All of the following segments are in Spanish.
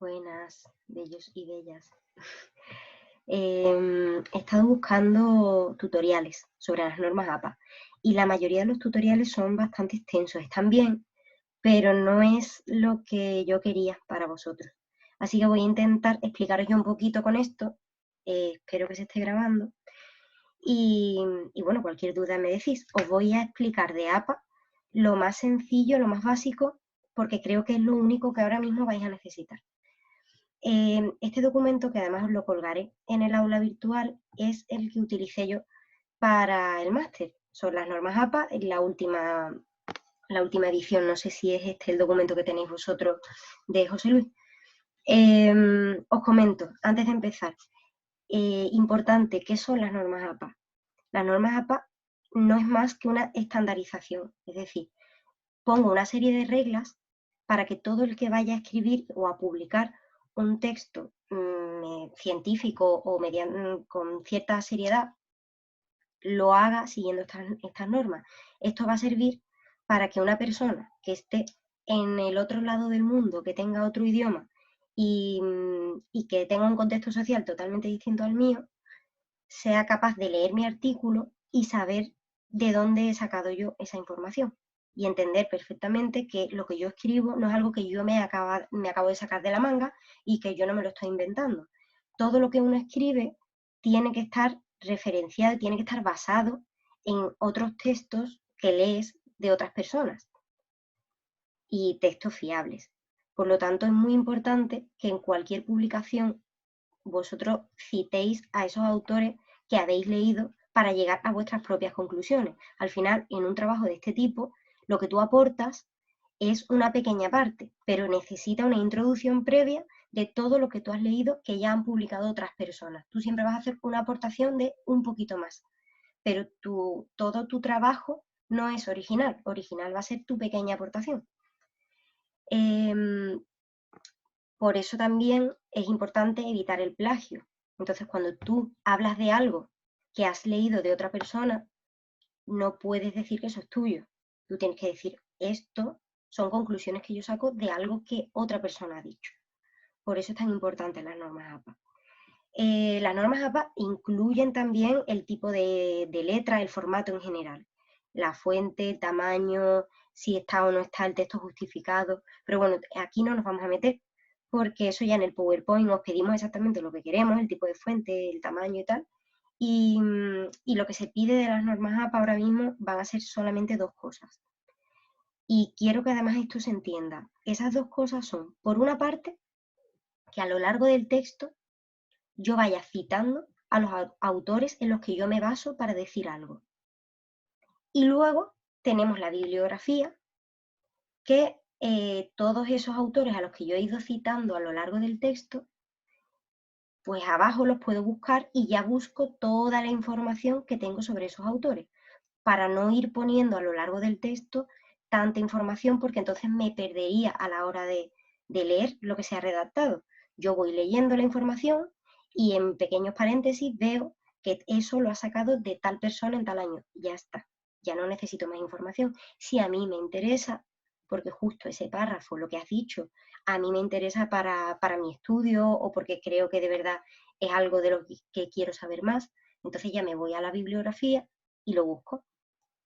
Buenas, bellos y bellas. He estado buscando tutoriales sobre las normas APA y la mayoría de los tutoriales son bastante extensos, están bien, pero no es lo que yo quería para vosotros. Así que voy a intentar explicaros yo un poquito con esto, espero que se esté grabando y, bueno, cualquier duda me decís. Os voy a explicar de APA lo más sencillo, lo más básico, porque creo que es lo único que ahora mismo vais a necesitar. Este documento, que además os lo colgaré en el aula virtual, es el que utilicé yo para el máster. Son las normas APA, la última edición, no sé si es este el documento que tenéis vosotros de José Luis. Os comento, antes de empezar, importante, ¿qué son las normas APA? Las normas APA no es más que una estandarización, es decir, pongo una serie de reglas para que todo el que vaya a escribir o a publicar un texto científico o con cierta seriedad lo haga siguiendo estas normas. Esto va a servir para que una persona que esté en el otro lado del mundo, que tenga otro idioma y que tenga un contexto social totalmente distinto al mío, sea capaz de leer mi artículo y saber de dónde he sacado yo esa información y entender perfectamente que lo que yo escribo no es algo que yo me acabo de sacar de la manga y que yo no me lo estoy inventando. Todo lo que uno escribe tiene que estar referenciado, tiene que estar basado en otros textos que lees de otras personas y textos fiables. Por lo tanto, es muy importante que en cualquier publicación vosotros citéis a esos autores que habéis leído para llegar a vuestras propias conclusiones. Al final, en un trabajo de este tipo, lo que tú aportas es una pequeña parte, pero necesita una introducción previa de todo lo que tú has leído que ya han publicado otras personas. Tú siempre vas a hacer una aportación de un poquito más, pero todo tu trabajo no es original. Original va a ser tu pequeña aportación. Por eso también es importante evitar el plagio. Entonces, cuando tú hablas de algo que has leído de otra persona, no puedes decir que eso es tuyo. Tú tienes que decir, esto son conclusiones que yo saco de algo que otra persona ha dicho. Por eso es tan importante las normas APA. Las normas APA incluyen también el tipo de letra, el formato en general. La fuente, el tamaño, si está o no está el texto justificado. Pero bueno, aquí no nos vamos a meter porque eso ya en el PowerPoint nos pedimos exactamente lo que queremos, el tipo de fuente, el tamaño y tal. Y lo que se pide de las normas APA ahora mismo van a ser solamente dos cosas. Y quiero que además esto se entienda. Esas dos cosas son, por una parte, que a lo largo del texto yo vaya citando a los autores en los que yo me baso para decir algo. Y luego tenemos la bibliografía, que todos esos autores a los que yo he ido citando a lo largo del texto, pues abajo los puedo buscar y ya busco toda la información que tengo sobre esos autores, para no ir poniendo a lo largo del texto tanta información, porque entonces me perdería a la hora de leer lo que se ha redactado. Yo voy leyendo la información y en pequeños paréntesis veo que eso lo ha sacado de tal persona en tal año. Ya está, ya no necesito más información. Si a mí me interesa, porque justo ese párrafo, lo que has dicho, a mí me interesa para mi estudio o porque creo que de verdad es algo de lo que quiero saber más, entonces ya me voy a la bibliografía y lo busco.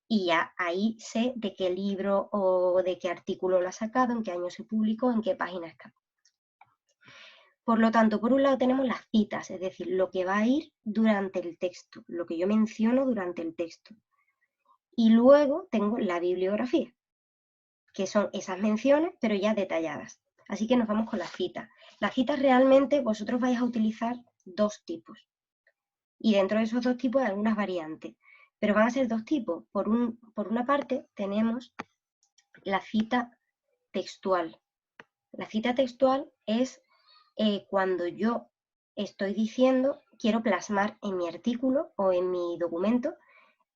Y ya ahí sé de qué libro o de qué artículo lo ha sacado, en qué año se publicó, en qué página está. Por lo tanto, por un lado tenemos las citas, es decir, lo que va a ir durante el texto, lo que yo menciono durante el texto. Y luego tengo la bibliografía, que son esas menciones, pero ya detalladas. Así que nos vamos con las citas. Las citas realmente vosotros vais a utilizar dos tipos. Y dentro de esos dos tipos hay algunas variantes. Pero van a ser dos tipos. Por una parte tenemos la cita textual. La cita textual es cuando yo estoy diciendo, quiero plasmar en mi artículo o en mi documento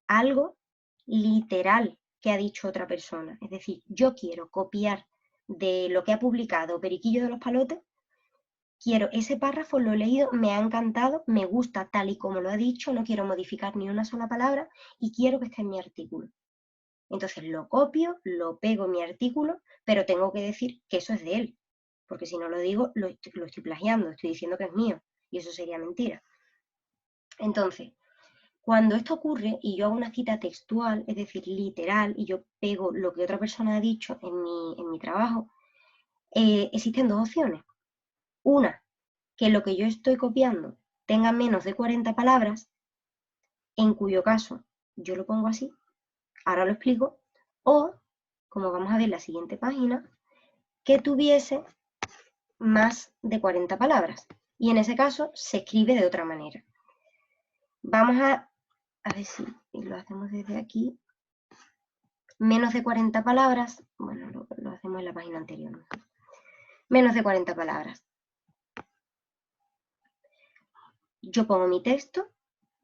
algo literal que ha dicho otra persona. Es decir, yo quiero copiar de lo que ha publicado Periquillo de los Palotes, quiero ese párrafo, lo he leído, me ha encantado, me gusta tal y como lo ha dicho, no quiero modificar ni una sola palabra y quiero que esté en mi artículo. Entonces lo copio, lo pego en mi artículo, pero tengo que decir que eso es de él. porque si no lo digo, lo estoy plagiando, estoy diciendo que es mío, y eso sería mentira. Entonces, cuando esto ocurre y yo hago una cita textual, es decir, literal, y yo pego lo que otra persona ha dicho en mi trabajo, existen dos opciones. Una, que lo que yo estoy copiando tenga menos de 40 palabras, en cuyo caso yo lo pongo así, ahora lo explico, o, como vamos a ver en la siguiente página, que tuviese más de 40 palabras. Y en ese caso se escribe de otra manera. Vamos a ver si lo hacemos desde aquí. Menos de 40 palabras, bueno, lo hacemos en la página anterior. ¿No? Menos de 40 palabras. Yo pongo mi texto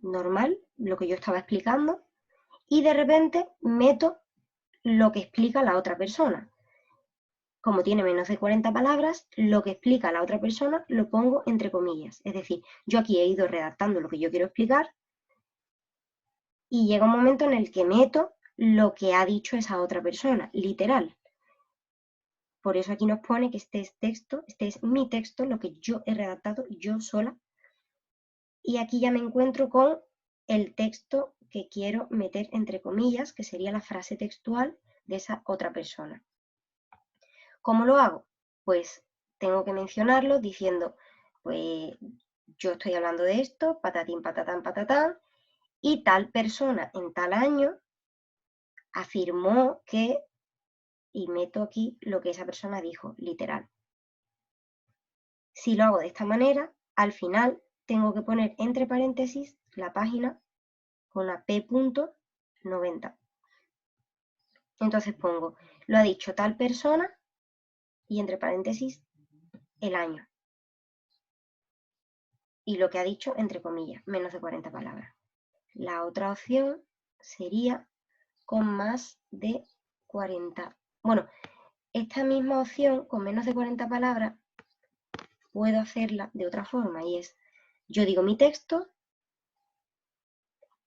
normal, lo que yo estaba explicando, y de repente meto lo que explica la otra persona. Como tiene menos de 40 palabras, lo que explica la otra persona lo pongo entre comillas. Es decir, yo aquí he ido redactando lo que yo quiero explicar y llega un momento en el que meto lo que ha dicho esa otra persona, literal. Por eso aquí nos pone que este es mi texto, lo que yo he redactado yo sola. Y aquí ya me encuentro con el texto que quiero meter entre comillas, que sería la frase textual de esa otra persona. ¿Cómo lo hago? Pues tengo que mencionarlo diciendo, pues yo estoy hablando de esto, patatín, patatán, patatán, y tal persona en tal año afirmó que, y meto aquí lo que esa persona dijo, literal. Si lo hago de esta manera, al final tengo que poner entre paréntesis la página con la p.90. Entonces pongo, lo ha dicho tal persona y entre paréntesis el año. Y lo que ha dicho entre comillas, menos de 40 palabras. La otra opción sería con más de 40. Bueno, esta misma opción con menos de 40 palabras puedo hacerla de otra forma y es, yo digo mi texto,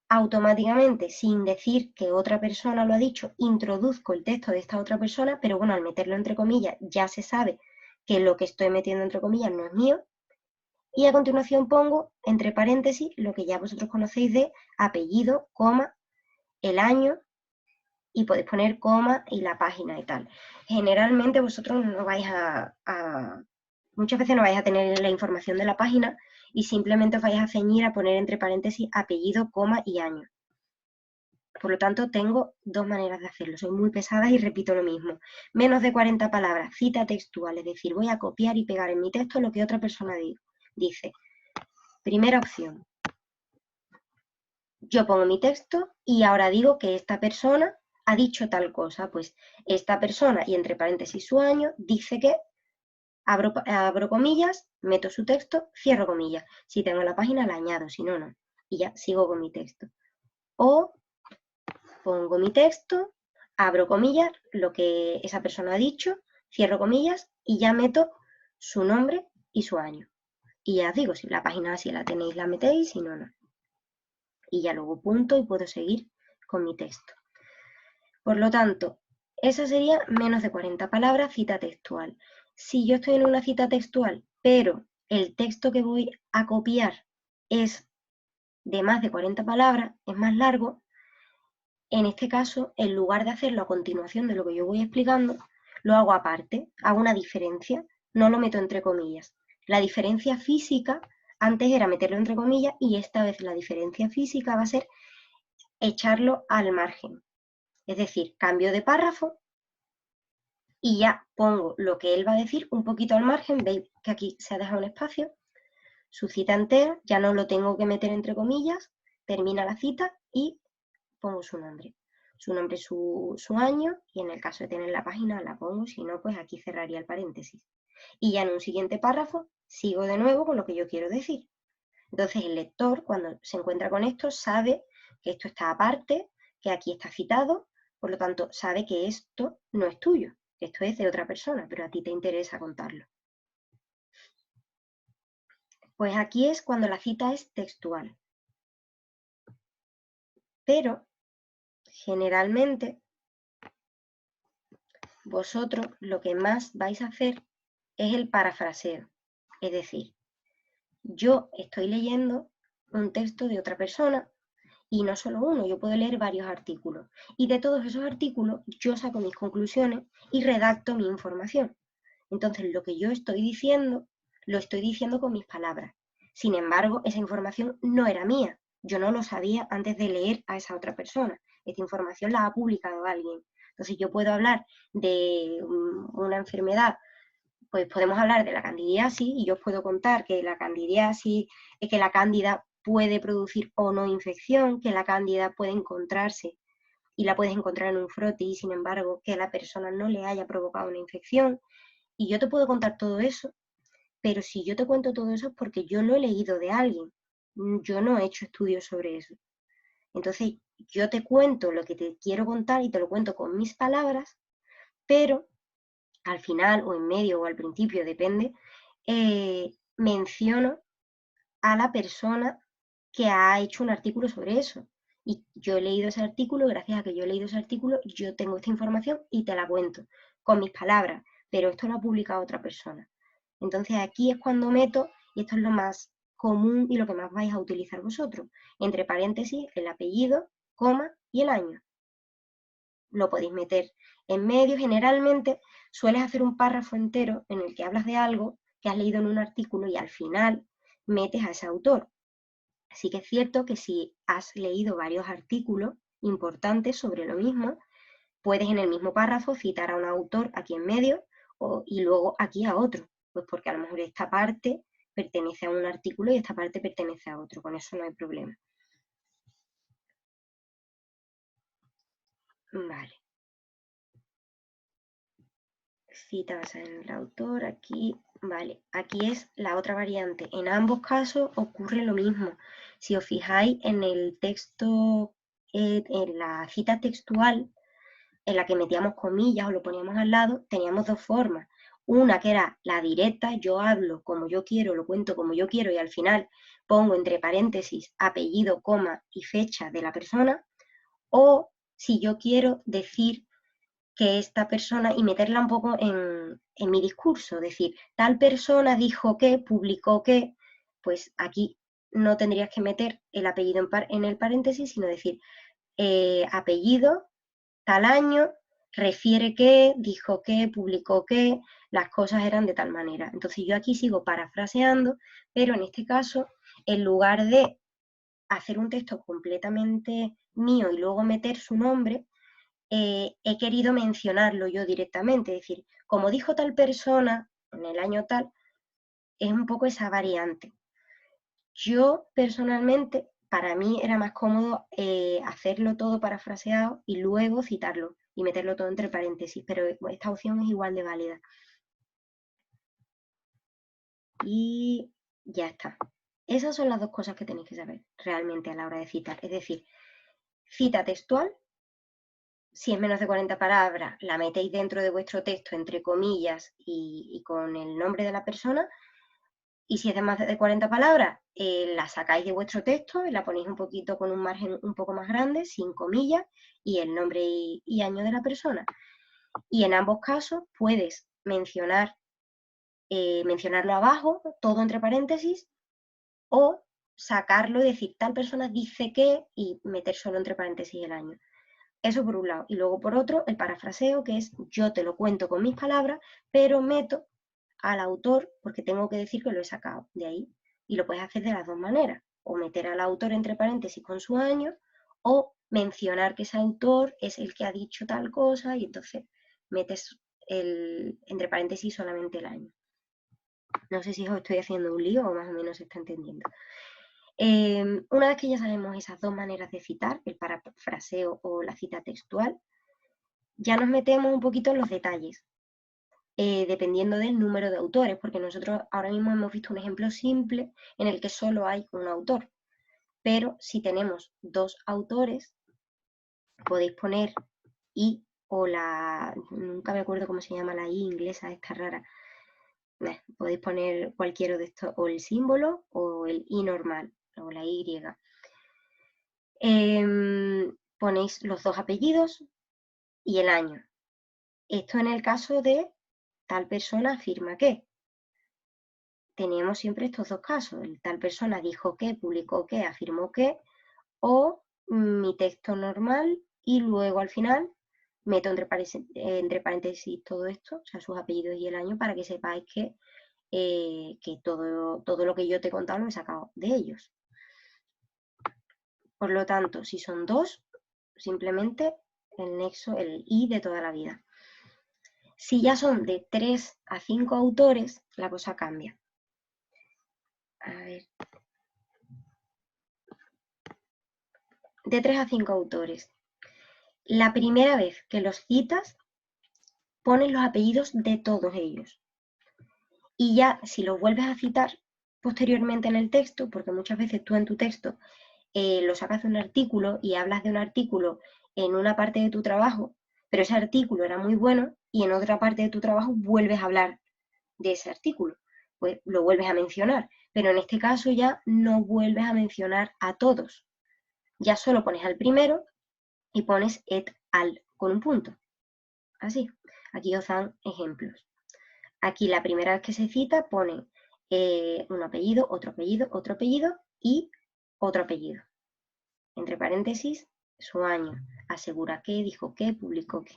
automáticamente, sin decir que otra persona lo ha dicho, introduzco el texto de esta otra persona, pero bueno, al meterlo entre comillas ya se sabe que lo que estoy metiendo entre comillas no es mío. Y a continuación pongo entre paréntesis lo que ya vosotros conocéis de apellido, coma, el año, y podéis poner coma y la página y tal. Generalmente vosotros no vais muchas veces no vais a tener la información de la página y simplemente os vais a ceñir a poner entre paréntesis apellido, coma y año. Por lo tanto, tengo dos maneras de hacerlo. Soy muy pesada y repito lo mismo. Menos de 40 palabras, cita textual, es decir, voy a copiar y pegar en mi texto lo que otra persona dice. Primera opción. Yo pongo mi texto y ahora digo que esta persona ha dicho tal cosa. Pues esta persona, y entre paréntesis su año, dice que, abro comillas, meto su texto, cierro comillas. Si tengo la página la añado, si no, no. Y ya sigo con mi texto. O pongo mi texto, abro comillas, lo que esa persona ha dicho, cierro comillas y ya meto su nombre y su año. Y ya os digo, si la página si la tenéis la metéis, si no, no. Y ya luego punto y puedo seguir con mi texto. Por lo tanto, esa sería menos de 40 palabras, cita textual. Si yo estoy en una cita textual, pero el texto que voy a copiar es de más de 40 palabras, es más largo, en este caso, en lugar de hacerlo a continuación de lo que yo voy explicando, lo hago aparte, hago una diferencia, no lo meto entre comillas. La diferencia física, antes era meterlo entre comillas y esta vez la diferencia física va a ser echarlo al margen. Es decir, cambio de párrafo y ya pongo lo que él va a decir un poquito al margen. Veis que aquí se ha dejado un espacio. Su cita entera, ya no lo tengo que meter entre comillas, termina la cita y pongo su nombre. Su nombre, su año, y en el caso de tener la página la pongo, si no, pues aquí cerraría el paréntesis. Y ya en un siguiente párrafo sigo de nuevo con lo que yo quiero decir. Entonces el lector, cuando se encuentra con esto, sabe que esto está aparte, que aquí está citado, por lo tanto sabe que esto no es tuyo, que esto es de otra persona, pero a ti te interesa contarlo. Pues aquí es cuando la cita es textual. Pero generalmente vosotros lo que más vais a hacer es el parafraseo. Es decir, yo estoy leyendo un texto de otra persona y no solo uno, yo puedo leer varios artículos. Y de todos esos artículos yo saco mis conclusiones y redacto mi información. Entonces, lo que yo estoy diciendo, lo estoy diciendo con mis palabras. Sin embargo, esa información no era mía. Yo no lo sabía antes de leer a esa otra persona. Esta información la ha publicado alguien. Entonces, yo puedo hablar de una enfermedad, pues podemos hablar de la candidiasis y yo os puedo contar que la candidiasis, que la cándida puede producir o no infección, que la cándida puede encontrarse y la puedes encontrar en un frotis, sin embargo, que a la persona no le haya provocado una infección. Y yo te puedo contar todo eso, pero si yo te cuento todo eso es porque yo lo he leído de alguien. Yo no he hecho estudios sobre eso. Entonces, yo te cuento lo que te quiero contar y te lo cuento con mis palabras, pero al final o en medio o al principio, depende, menciono a la persona que ha hecho un artículo sobre eso. Y yo he leído ese artículo, gracias a que yo he leído ese artículo, yo tengo esta información y te la cuento con mis palabras, pero esto lo ha publicado otra persona. Entonces aquí es cuando meto, y esto es lo más común y lo que más vais a utilizar vosotros, entre paréntesis el apellido, coma y el año. Lo podéis meter en medio. Generalmente sueles hacer un párrafo entero en el que hablas de algo que has leído en un artículo y al final metes a ese autor. Sí que es cierto que si has leído varios artículos importantes sobre lo mismo, puedes en el mismo párrafo citar a un autor aquí en medio y luego aquí a otro, pues porque a lo mejor esta parte pertenece a un artículo y esta parte pertenece a otro, con eso no hay problema. Vale. Cita basada en el autor, aquí, vale, aquí es la otra variante. En ambos casos ocurre lo mismo. Si os fijáis en el texto, en la cita textual, en la que metíamos comillas o lo poníamos al lado, teníamos dos formas. Una que era la directa, yo hablo como yo quiero, lo cuento como yo quiero y al final pongo entre paréntesis apellido, coma y fecha de la persona. O si yo quiero decir que esta persona y meterla un poco en mi discurso, decir, tal persona dijo que, publicó que, pues aquí no tendrías que meter el apellido en el paréntesis, sino decir apellido, tal año, refiere que, dijo que, publicó que, las cosas eran de tal manera. Entonces yo aquí sigo parafraseando, pero en este caso, en lugar de hacer un texto completamente mío y luego meter su nombre, he querido mencionarlo yo directamente, es decir, como dijo tal persona en el año tal, es un poco esa variante. Yo personalmente, para mí era más cómodo hacerlo todo parafraseado y luego citarlo y meterlo todo entre paréntesis, pero esta opción es igual de válida. Y ya está. Esas son las dos cosas que tenéis que saber realmente a la hora de citar. Es decir, cita textual. Si es menos de 40 palabras, la metéis dentro de vuestro texto, entre comillas, y con el nombre de la persona. Y si es de más de 40 palabras, la sacáis de vuestro texto y la ponéis un poquito con un margen un poco más grande, sin comillas, y el nombre y año de la persona. Y en ambos casos puedes mencionarlo abajo, todo entre paréntesis, o sacarlo y decir tal persona dice que y meter solo entre paréntesis el año. Eso por un lado. Y luego por otro, el parafraseo, que es yo te lo cuento con mis palabras, pero meto al autor porque tengo que decir que lo he sacado de ahí. Y lo puedes hacer de las dos maneras. O meter al autor entre paréntesis con su año, o mencionar que ese autor es el que ha dicho tal cosa y entonces metes entre paréntesis solamente el año. No sé si os estoy haciendo un lío o más o menos se está entendiendo. Una vez que ya sabemos esas dos maneras de citar, el parafraseo o la cita textual, ya nos metemos un poquito en los detalles, dependiendo del número de autores, porque nosotros ahora mismo hemos visto un ejemplo simple en el que solo hay un autor, pero si tenemos dos autores, podéis poner y o nunca me acuerdo cómo se llama la i inglesa, esta rara, podéis poner cualquiera de estos, o el símbolo o el i normal, o la y. Ponéis los dos apellidos y el año. Esto en el caso de tal persona afirma que. teníamos siempre estos dos casos. Tal persona dijo que, publicó que, afirmó que, o mi texto normal y luego al final meto entre paréntesis todo esto, o sea, sus apellidos y el año, para que sepáis que todo lo que yo te he contado lo he sacado de ellos. Por lo tanto, si son dos, simplemente el nexo, el i de toda la vida. Si ya son de 3 a 5 autores, la cosa cambia. A ver. De 3 a 5 autores. La primera vez que los citas, pones los apellidos de todos ellos. Y ya, si los vuelves a citar posteriormente en el texto, porque muchas veces tú en tu texto lo sacas de un artículo y hablas de un artículo en una parte de tu trabajo, pero ese artículo era muy bueno y en otra parte de tu trabajo vuelves a hablar de ese artículo, pues lo vuelves a mencionar, pero en este caso ya no vuelves a mencionar a todos, ya solo pones al primero y pones et al con un punto, así. Aquí os dan ejemplos. Aquí la primera vez que se cita pone un apellido, otro apellido y otro apellido. Entre paréntesis, su año, asegura que, dijo que, publicó que.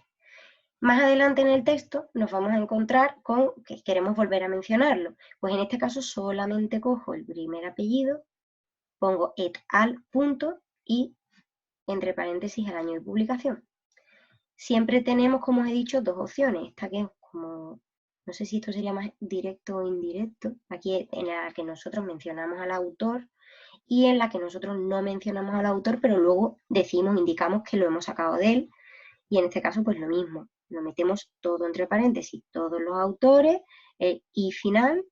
Más adelante en el texto nos vamos a encontrar con que queremos volver a mencionarlo. Pues en este caso solamente cojo el primer apellido, pongo et al punto y entre paréntesis el año de publicación. Siempre tenemos, como os he dicho, dos opciones. Esta que es como, no sé si esto sería más directo o indirecto. Aquí en la que nosotros mencionamos al autor y en la que nosotros no mencionamos al autor, pero luego indicamos que lo hemos sacado de él. Y en este caso, pues lo mismo. Lo metemos todo entre paréntesis, todos los autores, el i final,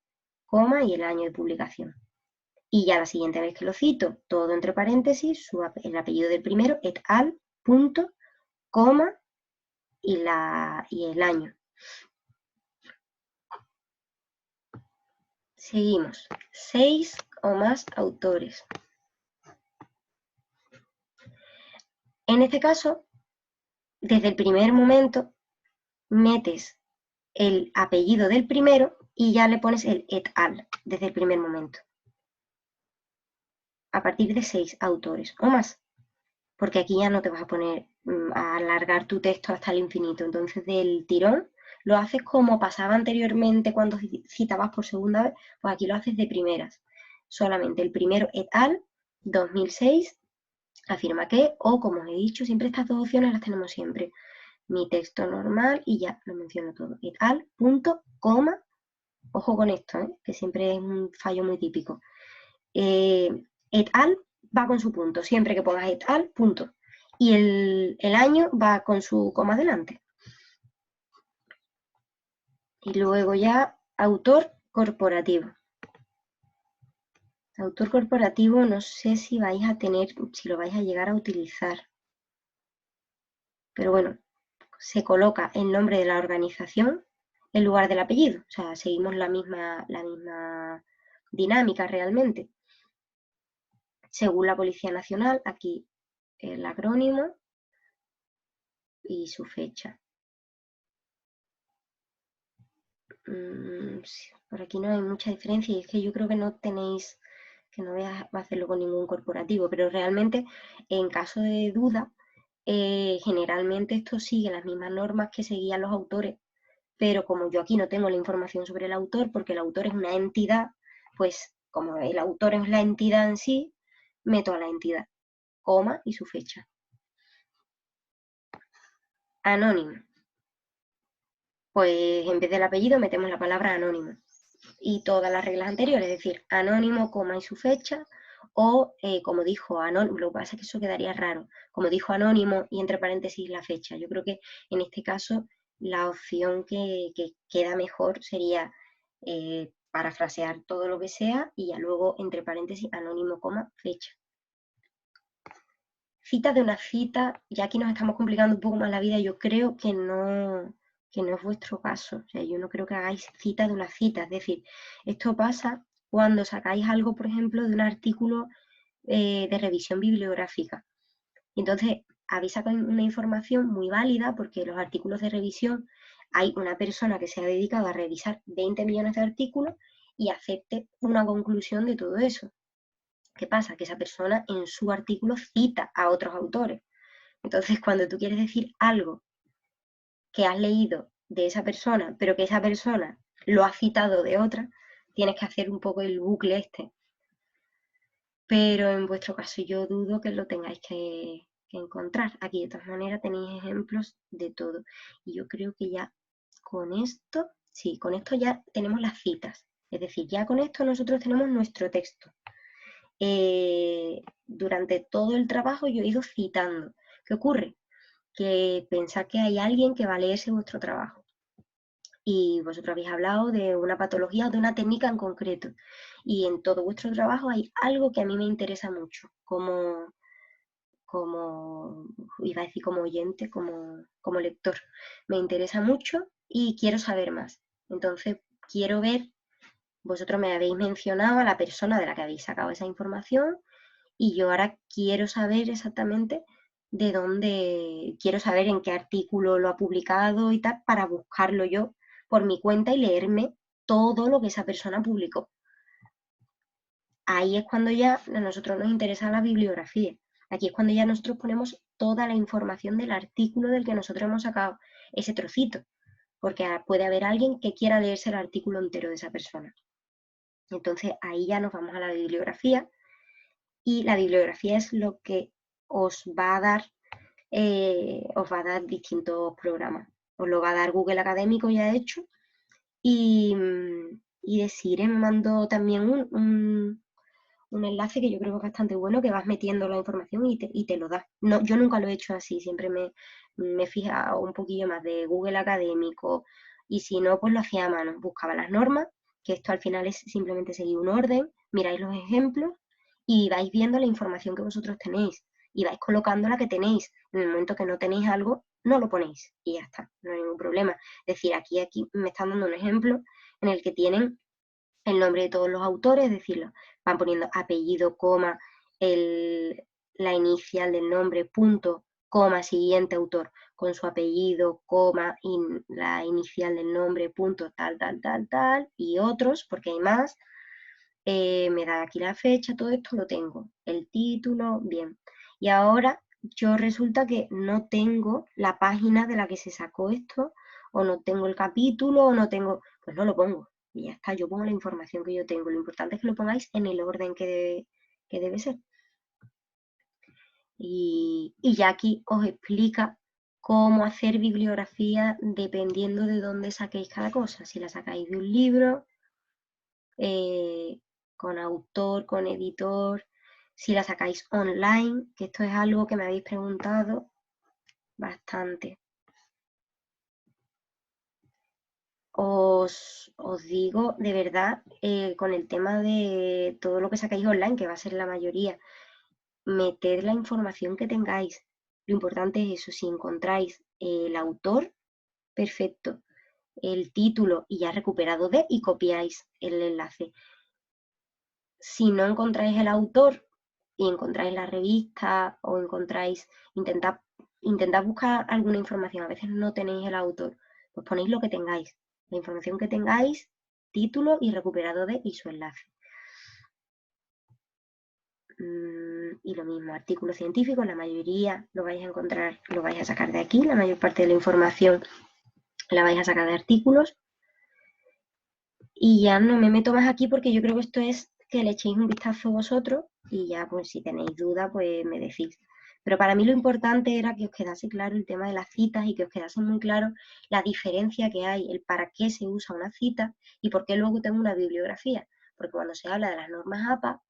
coma y el año de publicación. Y ya la siguiente vez que lo cito, todo entre paréntesis, el apellido del primero, et al, punto, coma y el año. Seguimos. 6 o más autores. En este caso, desde el primer momento, metes el apellido del primero y ya le pones el et al desde el primer momento. A partir de 6 autores o más. Porque aquí ya no te vas a poner a alargar tu texto hasta el infinito. Entonces, del tirón, lo haces como pasaba anteriormente cuando citabas por segunda vez, pues aquí lo haces de primeras. Solamente el primero et al, 2006, afirma que, o como os he dicho, siempre estas dos opciones las tenemos siempre. Mi texto normal y ya lo menciono todo. Et al, punto, coma. Ojo con esto, que siempre es un fallo muy típico. Et al va con su punto, siempre que pongas et al, punto. Y el año va con su coma delante. Y luego ya autor corporativo. Autor corporativo no sé si vais a tener, si lo vais a llegar a utilizar. Pero bueno, se coloca el nombre de la organización en lugar del apellido. O sea, seguimos la misma dinámica realmente. Según la Policía Nacional, aquí el acrónimo y su fecha. Por aquí no hay mucha diferencia y es que yo creo que no tenéis, que no voy a hacerlo con ningún corporativo, pero realmente en caso de duda, generalmente esto sigue las mismas normas que seguían los autores, pero como yo aquí no tengo la información sobre el autor, porque el autor es una entidad, pues como el autor es la entidad en sí, meto a la entidad, coma y su fecha. Anónimo. Pues en vez del apellido metemos la palabra anónimo. Y todas las reglas anteriores, es decir, anónimo, coma y su fecha, o como dijo anónimo, lo que pasa es que eso quedaría raro, como dijo anónimo y entre paréntesis la fecha. Yo creo que en este caso la opción que queda mejor sería parafrasear todo lo que sea y ya luego entre paréntesis anónimo, coma, fecha. Cita de una cita, ya aquí nos estamos complicando un poco más la vida, yo creo que no es vuestro caso. O sea, yo no creo que hagáis cita de una cita. Es decir, esto pasa cuando sacáis algo, por ejemplo, de un artículo de revisión bibliográfica. Y entonces habéis sacado una información muy válida porque los artículos de revisión hay una persona que se ha dedicado a revisar 20 millones de artículos y acepte una conclusión de todo eso. ¿Qué pasa? Que esa persona en su artículo cita a otros autores. Entonces, cuando tú quieres decir algo que has leído de esa persona, pero que esa persona lo ha citado de otra, tienes que hacer un poco el bucle este. Pero en vuestro caso yo dudo que lo tengáis que encontrar. Aquí de todas maneras tenéis ejemplos de todo. Y yo creo que ya con esto, sí, con esto ya tenemos las citas. Es decir, ya con esto nosotros tenemos nuestro texto. Durante todo el trabajo yo he ido citando. ¿Qué ocurre? Que pensad que hay alguien que va a leerse vuestro trabajo. Y vosotros habéis hablado de una patología o de una técnica en concreto. Y en todo vuestro trabajo hay algo que a mí me interesa mucho, como iba a decir como oyente, como lector. Me interesa mucho y quiero saber más. Entonces, quiero ver, vosotros me habéis mencionado a la persona de la que habéis sacado esa información y yo ahora quiero saber exactamente de dónde, quiero saber en qué artículo lo ha publicado y tal, para buscarlo yo por mi cuenta y leerme todo lo que esa persona publicó. Ahí es cuando ya a nosotros nos interesa la bibliografía. Aquí es cuando ya nosotros ponemos toda la información del artículo del que nosotros hemos sacado ese trocito, porque puede haber alguien que quiera leerse el artículo entero de esa persona. Entonces ahí ya nos vamos a la bibliografía y la bibliografía es lo que os va a dar distintos programas. Os lo va a dar Google Académico ya hecho y Desire me mandó también un enlace que yo creo que es bastante bueno, que vas metiendo la información y te lo da. No, yo nunca lo he hecho así, siempre me he fijado un poquillo más de Google Académico y si no, pues lo hacía a mano. Buscaba las normas, que esto al final es simplemente seguir un orden, miráis los ejemplos y vais viendo la información que vosotros tenéis y vais colocando la que tenéis. En el momento que no tenéis algo, no lo ponéis y ya está, no hay ningún problema. Es decir, aquí me están dando un ejemplo en el que tienen el nombre de todos los autores, es decir, van poniendo apellido, coma, la inicial del nombre, punto, coma, siguiente autor, con su apellido, coma, la inicial del nombre, punto, tal, tal, tal, tal, y otros, porque hay más. Me da aquí la fecha, todo esto lo tengo, el título, bien. Y ahora yo resulta que no tengo la página de la que se sacó esto, o no tengo el capítulo, o no tengo, pues no lo pongo. Y ya está, yo pongo la información que yo tengo. Lo importante es que lo pongáis en el orden que debe ser. Y ya aquí os explica cómo hacer bibliografía dependiendo de dónde saquéis cada cosa. Si la sacáis de un libro, con autor, con editor, si la sacáis online, que esto es algo que me habéis preguntado bastante. Os digo de verdad, con el tema de todo lo que sacáis online, que va a ser la mayoría, meted la información que tengáis. Lo importante es eso, si encontráis el autor, perfecto, el título y ya recuperado de y copiáis el enlace. Si no encontráis el autor y encontráis la revista o intentad buscar alguna información, a veces no tenéis el autor, pues ponéis lo que tengáis, la información que tengáis, título y recuperado de y su enlace. Y lo mismo, artículos científicos, la mayoría lo vais a encontrar, lo vais a sacar de aquí, la mayor parte de la información la vais a sacar de artículos. Y ya no me meto más aquí porque yo creo que esto es que le echéis un vistazo vosotros y ya pues si tenéis duda pues me decís. Pero para mí lo importante era que os quedase claro el tema de las citas y que os quedase muy claro la diferencia que hay, el para qué se usa una cita y por qué luego tengo una bibliografía. Porque cuando se habla de las normas APA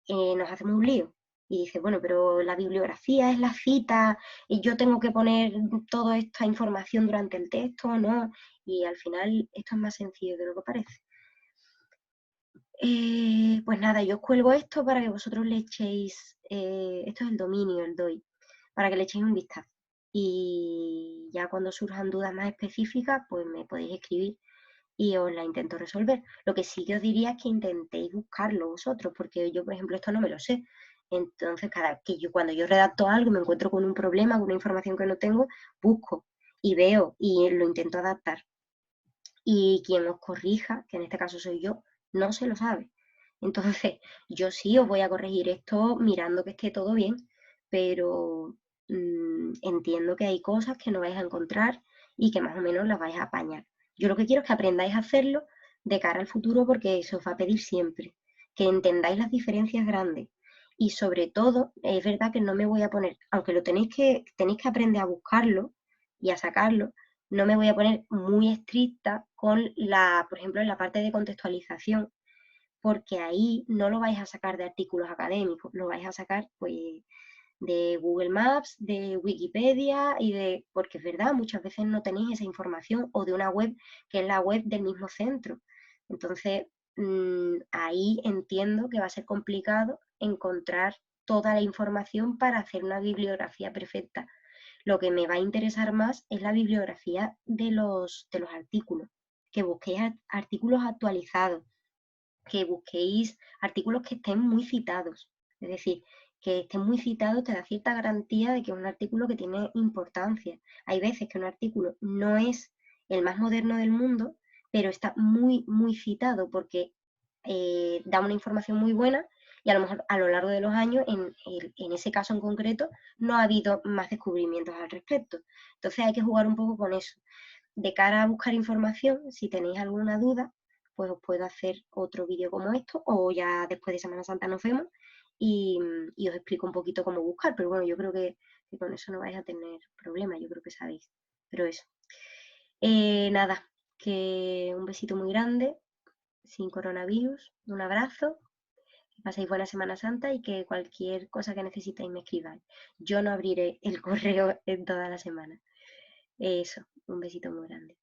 nos hacemos un lío. Y dice, bueno, pero la bibliografía es la cita y yo tengo que poner toda esta información durante el texto, ¿no? Y al final esto es más sencillo de lo que parece. Pues nada, yo os cuelgo esto para que vosotros le echéis, esto es el dominio, el DOI, para que le echéis un vistazo. Y ya cuando surjan dudas más específicas, pues me podéis escribir y os la intento resolver. Lo que sí que os diría es que intentéis buscarlo vosotros, porque yo, por ejemplo, esto no me lo sé. Entonces, cuando yo redacto algo, me encuentro con un problema, con una información que no tengo, busco y veo y lo intento adaptar. Y quien os corrija, que en este caso soy yo, no se lo sabe. Entonces, yo sí os voy a corregir esto mirando que esté todo bien, pero entiendo que hay cosas que no vais a encontrar y que más o menos las vais a apañar. Yo lo que quiero es que aprendáis a hacerlo de cara al futuro porque se os va a pedir siempre, que entendáis las diferencias grandes. Y sobre todo, es verdad que no me voy a poner, aunque tenéis que aprender a buscarlo y a sacarlo, no me voy a poner muy estricta con por ejemplo, en la parte de contextualización, porque ahí no lo vais a sacar de artículos académicos, lo vais a sacar pues de Google Maps, de Wikipedia porque es verdad, muchas veces no tenéis esa información o de una web que es la web del mismo centro. Entonces, ahí entiendo que va a ser complicado encontrar toda la información para hacer una bibliografía perfecta. Lo que me va a interesar más es la bibliografía de los artículos, que busquéis artículos actualizados, que busquéis artículos que estén muy citados. Es decir, que estén muy citados te da cierta garantía de que es un artículo que tiene importancia. Hay veces que un artículo no es el más moderno del mundo, pero está muy, muy citado porque da una información muy buena y a lo mejor a lo largo de los años, en ese caso en concreto, no ha habido más descubrimientos al respecto. Entonces hay que jugar un poco con eso. De cara a buscar información, si tenéis alguna duda, pues os puedo hacer otro vídeo como esto o ya después de Semana Santa nos vemos y os explico un poquito cómo buscar, pero bueno, yo creo que con eso no vais a tener problema, yo creo que sabéis. Pero eso. Nada, que un besito muy grande, sin coronavirus, un abrazo, que paséis buena Semana Santa y que cualquier cosa que necesitéis me escribáis. Yo no abriré el correo en toda la semana. Eso, un besito muy grande.